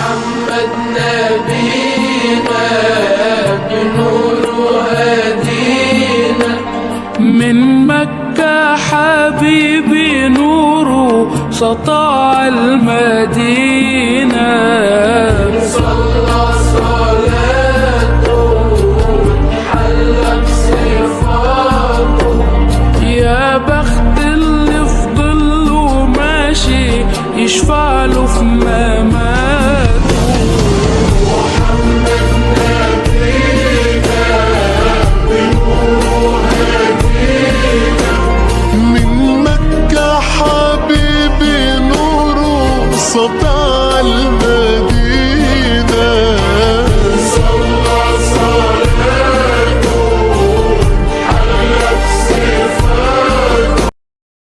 محمد نبينا بنور هدينا، من مكة حبيبي نوره سطع المدينة، صلى صلاته حلى بصفاته، يا بخت اللي في ظله ماشي يشفع له في مماته. محمد نبينا بنور هدينا، من مكة حبيبي نوره سطع